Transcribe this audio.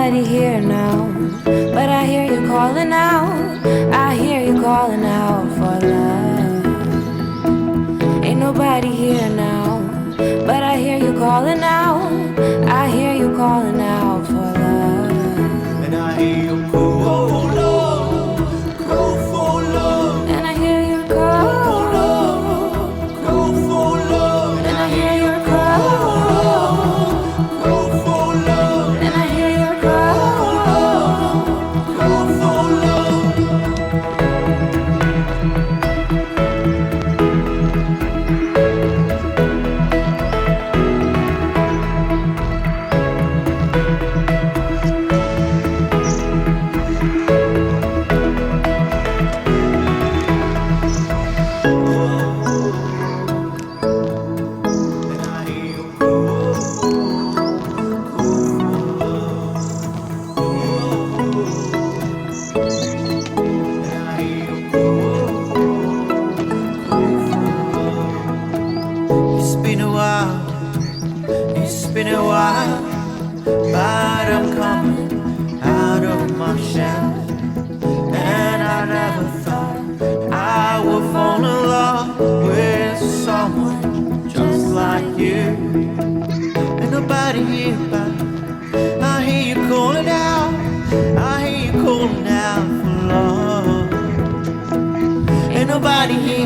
nobody here now, but I hear you calling out. I hear you calling out for love. Ain't nobody here now, but I hear you calling out. I hear you calling out for love. And I hear you call for love, call for love. And I hear you call for love, call for love. And I hear you call call for love. And I hear you call Call for love. It's been a while, it's been a while, but I'm coming out of my shell. And I never thought I would fall in love with someone just like you. Ain't nobody here, but I hear you calling out, I hear you calling out for love. Ain't nobody here.